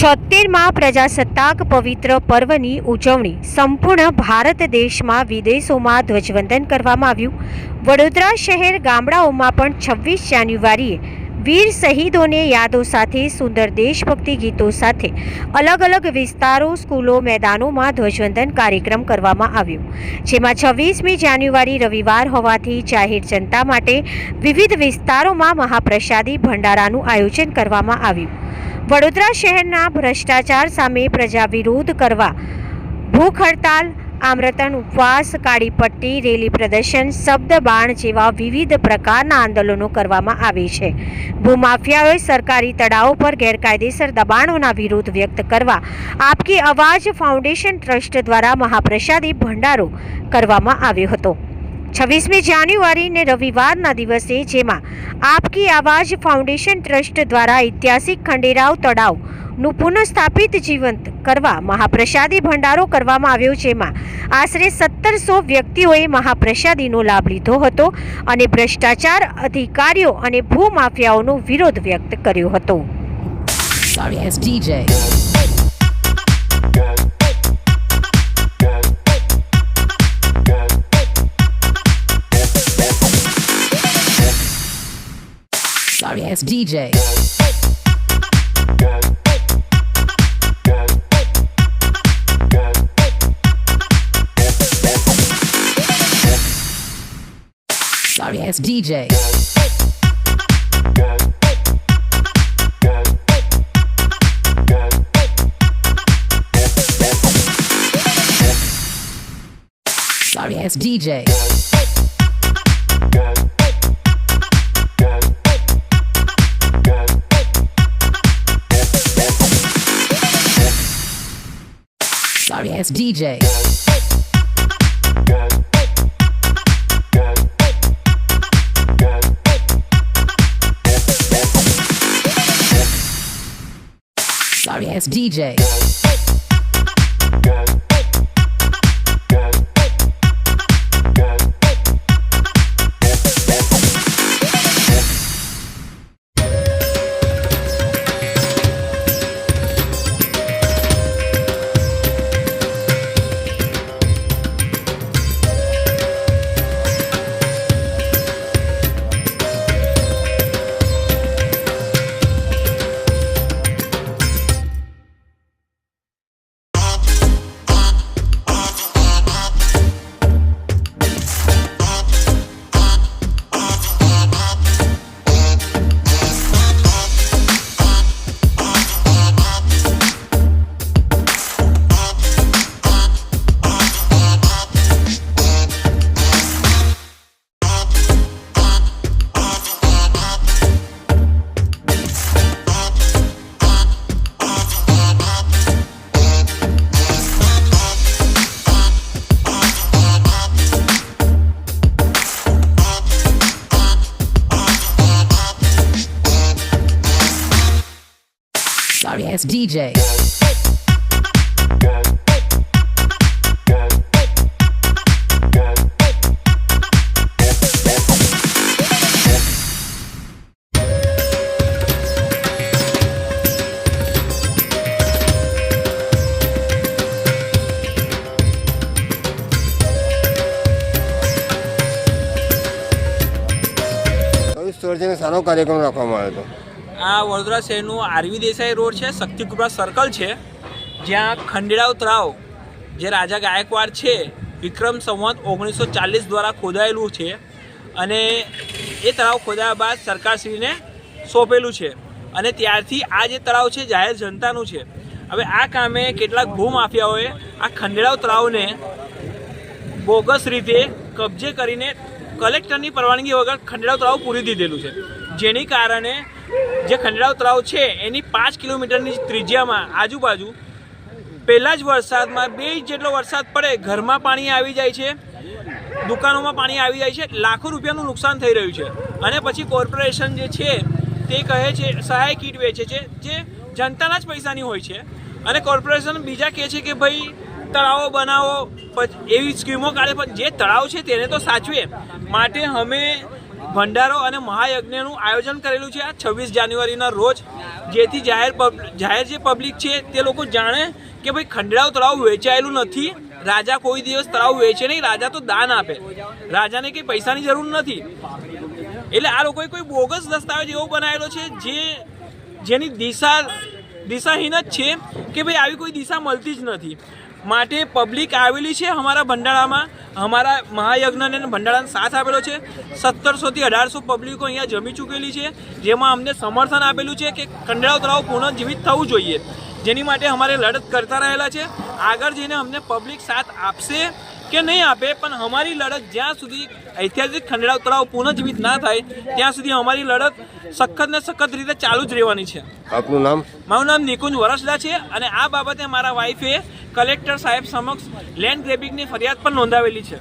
76મા પ્રજાસત્તાક પવિત્ર પર્વની ઉજવણી સંપૂર્ણ ભારત દેશમાં વિદેશોમાં ધ્વજવંદન કરવામાં આવ્યું। વડોદરા શહેર ગામડાઓમાં પણ 26 જાન્યુઆરીએ વીર શહીદોને યાદો સાથે સુંદર દેશભક્તિ ગીતો સાથે અલગ અલગ વિસ્તારો, સ્કૂલો, મેદાનોમાં ધ્વજવંદન કાર્યક્રમ કરવામાં આવ્યો, જેમાં 26મી જાન્યુઆરી રવિવાર હોવાથી જાહેર જનતા માટે વિવિધ વિસ્તારોમાં મહાપ્રસાદી ભંડારાનું આયોજન કરવામાં આવ્યું। વડોદરા શહેરના ભ્રષ્ટાચાર સામે પ્રજા વિરોધ કરવા ભૂખ હડતાલ, આમરતન ઉપવાસ, કાળી પટ્ટી, રેલી પ્રદર્શન, શબ્દ બાણ જેવા વિવિધ પ્રકારના આંદોલનો કરવામાં આવે છે। ભૂમાફિયાઓએ સરકારી તળાવો પર ગેરકાયદેસર દબાણોના વિરોધ વ્યક્ત કરવા આપકી આવાજ ફાઉન્ડેશન ટ્રસ્ટ દ્વારા મહાપ્રસાદી ભંડારો કરવામાં આવ્યો હતો। 26મી જાન્યુઆરીને રવિવારના દિવસે જેમાં આપકી આવાજ ફાઉન્ડેશન ટ્રસ્ટ દ્વારા ઐતિહાસિક ખંડેરાવ તળાવનું પુનઃસ્થાપિત જીવંત કરવા મહાપ્રસાદી ભંડારો કરવામાં આવ્યો, જેમાં આશરે 1700 વ્યક્તિઓએ મહાપ્રસાદીનો લાભ લીધો હતો અને ભ્રષ્ટાચાર અધિકારીઓ અને ભૂમાફિયાઓનો વિરોધ વ્યક્ત કર્યો હતો। Sorry ass DJ. Sorry ass DJ. Sorry ass DJ. Sorry ass DJ. Sorry ass DJ. Sorry ass DJ. સારો કાર્યક્રમ રાખવામાં આવ્યો હતો। આ વડોદરા શહેરનું આરવી દેસાઈ રોડ છે, શક્તિકૃપા સર્કલ છે, જ્યાં ખંડેરાવ તળાવ જે રાજા ગાયકવાડ છે વિક્રમ સંવત 1940 દ્વારા ખોદાયેલું છે અને એ તળાવ ખોદાયા બાદ સરકારશ્રીને સોંપેલું છે અને ત્યારથી આ જે તળાવ છે જાહેર જનતાનું છે। હવે આ કામે કેટલાક ભૂમાફિયાઓએ આ ખંડેરાવ તળાવને બોગસ રીતે કબજે કરીને કલેક્ટરની પરવાનગી વગર ખંડેરાવ તળાવ પૂરી દીધેલું છે, જેની કારણે જે ખંડેરાવ તળાવ છે એની 5 કિલોમીટરની ત્રિજ્યામાં આજુબાજુ પહેલા જ વરસાદમાં 2 ઇંચ જેટલો વરસાદ પડે ઘરમાં પાણી આવી જાય છે, દુકાનોમાં પાણી આવી જાય છે, લાખો રૂપિયાનું નુકસાન થઈ રહ્યું છે। અને પછી કોર્પોરેશન જે છે તે કહે છે સહાય કીટ વેચે છે જે જનતાના જ પૈસાની હોય છે અને કોર્પોરેશન બીજા કહે છે કે ભાઈ તળાવો બનાવો, એવી સ્કીમો કાઢે, પણ જે તળાવ છે તેને તો સાચવે। માટે અમે ભંડારો અને મહાયજ્ઞનું આયોજન કરેલું છે આ 26 જાન્યુઆરીના રોજ, જેથી જાહેર જે પબ્લિક છે તે લોકો જાણે કે ભાઈ ખંડેરાવ તળાવ વેચાયેલું નથી. રાજા કોઈ દિવસ તળાવ વેચે નહીં, રાજા તો દાન આપે, રાજાને કંઈ પૈસાની જરૂર નથી. એટલે આ લોકોએ કોઈ બોગસ દસ્તાવેજ એવો બનાવેલો છે જેની દિશાહીન જ છે કે ભાઈ આવી કોઈ દિશા મળતી જ નથી. માટે પબ્લિક આવેલી છે અમારા ભંડારામાં, અમારા મહાયજ્ઞને ભંડારાનો સાથ આપેલો છે. 1700 થી 1800 પબ્લિકો અહીંયા જમી ચૂકેલી છે, જેમાં અમને સમર્થન આપેલું છે કે ખંડેરાવ તળાવ પુનઃજીવિત થવું જોઈએ, જેની માટે અમારે લડત કરતા રહેલા છે. આગળ જઈને અમને પબ્લિક સાથ આપશે કે નહીં આપે, પણ અમારી લડત જ્યાં સુધી ઐતિહાસિક ખંડેરાવ તળાવ પુનઃજીવિત ના થાય ત્યાં સુધી અમારી લડત સખત ને સખત રીતે ચાલુ જ રહેવાની છે. આપનું નામ? મારું નામ નિકુંજ વરસડા છે અને આ બાબતે મારા વાઈફે કલેક્ટર સાહેબ સમક્ષ લેન્ડ ગ્રેબિંગની ફરિયાદ પણ નોંધાવેલી છે.